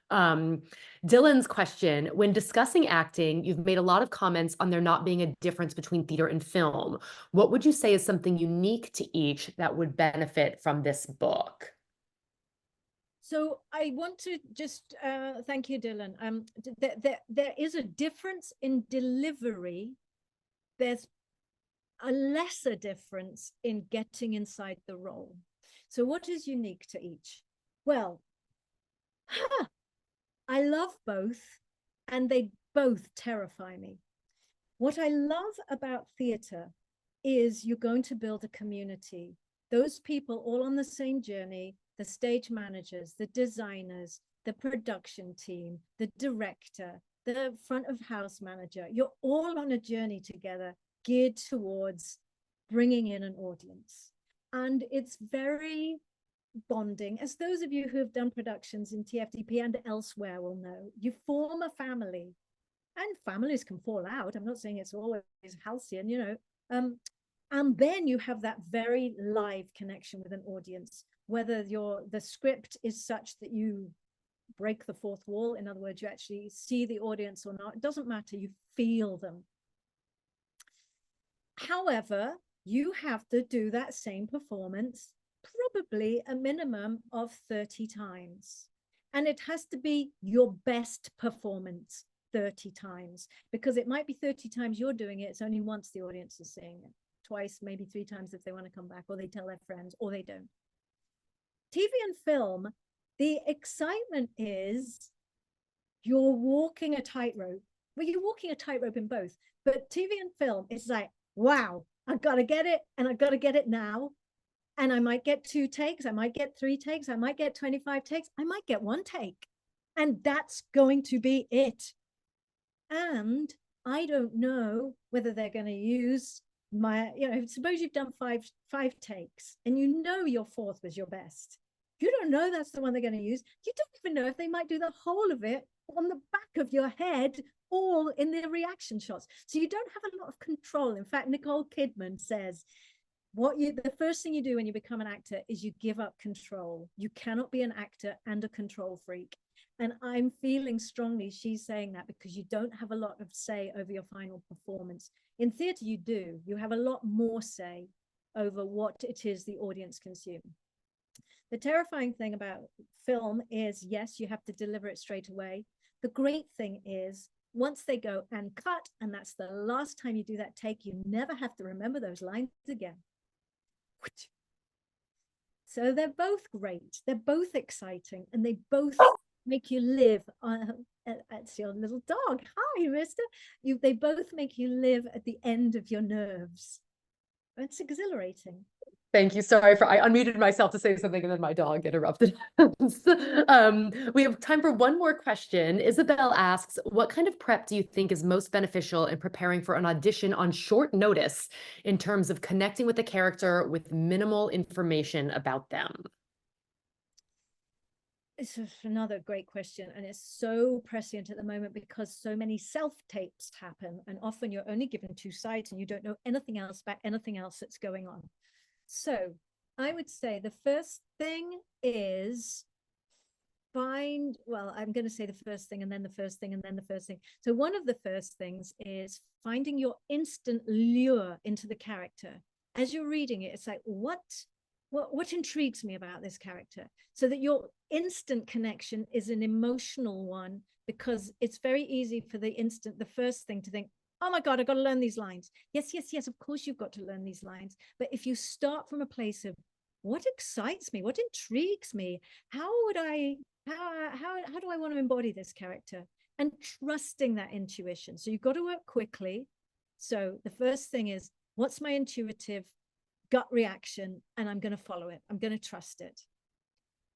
Speaker 2: Dylan's question: when discussing acting, you've made a lot of comments on there not being a difference between theater and film. What would you say is something unique to each that would benefit from this book?
Speaker 3: So I want to just thank you, Dylan. There is a difference in delivery. There's a lesser difference in getting inside the role. So what is unique to each? Well, I love both, and they both terrify me. What I love about theater is you're going to build a community. Those people all on the same journey, the stage managers, the designers, the production team, the director, the front of house manager, you're all on a journey together geared towards bringing in an audience. And it's very bonding, as those of you who have done productions in TFDP and elsewhere will know. You form a family, and families can fall out. I'm not saying it's always halcyon, you know, and then you have that very live connection with an audience, whether the script is such that you break the 4th wall, in other words, you actually see the audience or not, it doesn't matter, you feel them. However, you have to do that same performance probably a minimum of 30 times. And it has to be your best performance 30 times, because it might be 30 times you're doing it, it's only once the audience is seeing it, twice, maybe 3 times if they want to come back, or they tell their friends, or they don't. TV and film, the excitement is you're walking a tightrope. Well, you're walking a tightrope in both, but TV and film, it's like, wow, I've got to get it, and I've got to get it now. And I might get 2 takes, I might get 3 takes, I might get 25 takes, I might get 1 take. And that's going to be it. And I don't know whether they're going to use my, you know, suppose you've done five takes and you know your 4th was your best. You don't know that's the one they're going to use. You don't even know if they might do the whole of it on the back of your head, all in their reaction shots. So you don't have a lot of control. In fact, Nicole Kidman says, the first thing you do when you become an actor is you give up control. You cannot be an actor and a control freak. And I'm feeling strongly she's saying that, because you don't have a lot of say over your final performance. In theater, you do. You have a lot more say over what it is the audience consume. The terrifying thing about film is, yes, you have to deliver it straight away. The great thing is, once they go and cut, and that's the last time you do that take, you never have to remember those lines again. So they're both great, they're both exciting, and they both make you live that's your little dog, hi mister, they both make you live at the end of your nerves. It's exhilarating.
Speaker 2: Thank you. Sorry I unmuted myself to say something and then my dog interrupted. We have time for one more question. Isabel asks, what kind of prep do you think is most beneficial in preparing for an audition on short notice in terms of connecting with the character with minimal information about them?
Speaker 3: It's another great question, and it's so prescient at the moment because so many self-tapes happen, and often you're only given 2 sides and you don't know anything else about anything else that's going on. So I would say the first thing is I'm going to say the first thing and then the first thing and then the first thing. So one of the first things is finding your instant lure into the character. As you're reading it, it's like, what intrigues me about this character? So that your instant connection is an emotional one, because it's very easy for the first thing to think, oh my God, I've got to learn these lines. Yes, yes, yes, of course you've got to learn these lines. But if you start from a place of what excites me, what intrigues me, how do I want to embody this character, and trusting that intuition. So you've got to work quickly. So the first thing is, what's my intuitive gut reaction, and I'm going to follow it. I'm going to trust it.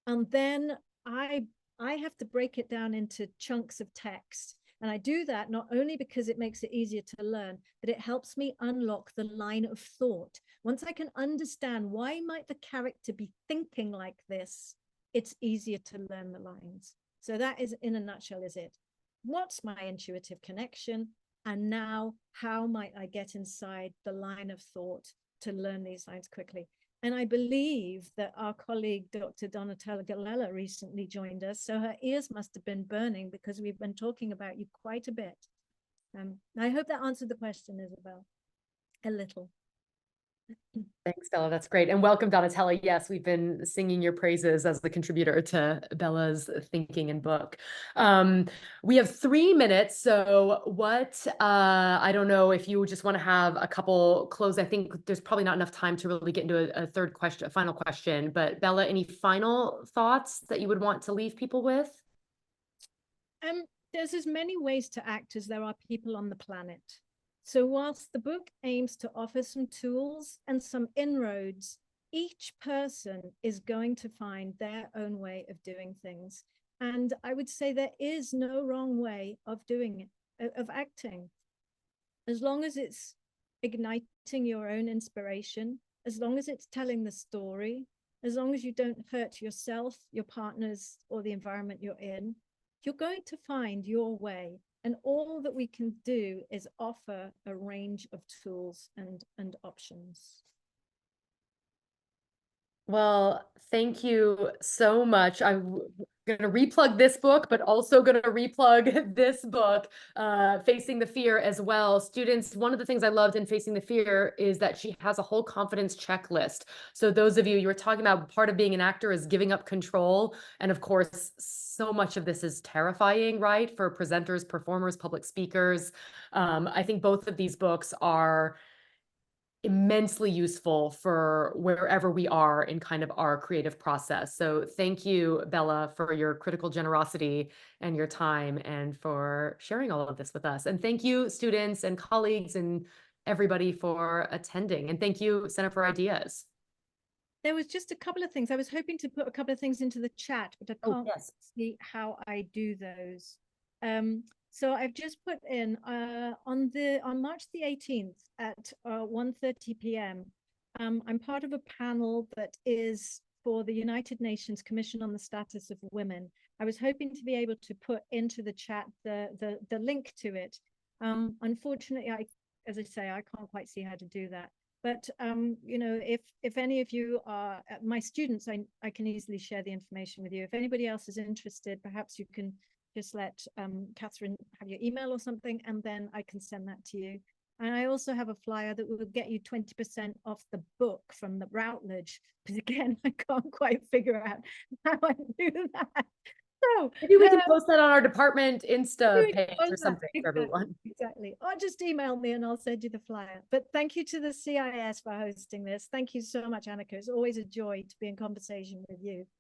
Speaker 3: And then I have to break it down into chunks of text. And I do that not only because it makes it easier to learn, but it helps me unlock the line of thought. Once I can understand why might the character be thinking like this, it's easier to learn the lines. So that is, in a nutshell, is it. What's my intuitive connection? And now, how might I get inside the line of thought to learn these lines quickly? And I believe that our colleague, Dr. Donatella Galella, recently joined us. So her ears must have been burning, because we've been talking about you quite a bit. I hope that answered the question, Isabel, a little.
Speaker 2: Thanks, Bella. That's great. And welcome, Donatella. Yes, we've been singing your praises as the contributor to Bella's thinking and book. We have 3 minutes. So I don't know if you just want to have a couple close. I think there's probably not enough time to really get into a third question, a final question. But Bella, any final thoughts that you would want to leave people with?
Speaker 3: There's as many ways to act as there are people on the planet. So whilst the book aims to offer some tools and some inroads, each person is going to find their own way of doing things. And I would say there is no wrong way of doing it, of acting. As long as it's igniting your own inspiration, as long as it's telling the story, as long as you don't hurt yourself, your partners, or the environment you're in, you're going to find your way. And all that we can do is offer a range of tools and options.
Speaker 2: Well, thank you so much. I'm going to replug this book, but also going to replug this book, Facing the Fear, as well. Students, one of the things I loved in Facing the Fear is that she has a whole confidence checklist. So those of you were talking about, part of being an actor is giving up control. And of course, so much of this is terrifying, right? For presenters, performers, public speakers. I think both of these books are immensely useful for wherever we are in kind of our creative process. So thank you, Bella, for your critical generosity and your time, and for sharing all of this with us. And thank you, students and colleagues and everybody, for attending. And thank you, Center for Ideas.
Speaker 3: There was just a couple of things. I was hoping to put a couple of things into the chat, but I can't see how I do those. So I've just put in on March the 18th at 1:30 p.m. I'm part of a panel that is for the United Nations Commission on the Status of Women. I was hoping to be able to put into the chat the link to it. Unfortunately, as I say, I can't quite see how to do that. But you know, if any of you are my students, I can easily share the information with you. If anybody else is interested, perhaps you can just let Catherine have your email or something, and then I can send that to you. And I also have a flyer that will get you 20% off the book from the Routledge. But again, I can't quite figure out how I do that. So
Speaker 2: maybe we can post that on our department Insta page or something for everyone.
Speaker 3: Exactly. Or just email me and I'll send you the flyer. But thank you to the CIS for hosting this. Thank you so much, Annika. It's always a joy to be in conversation with you.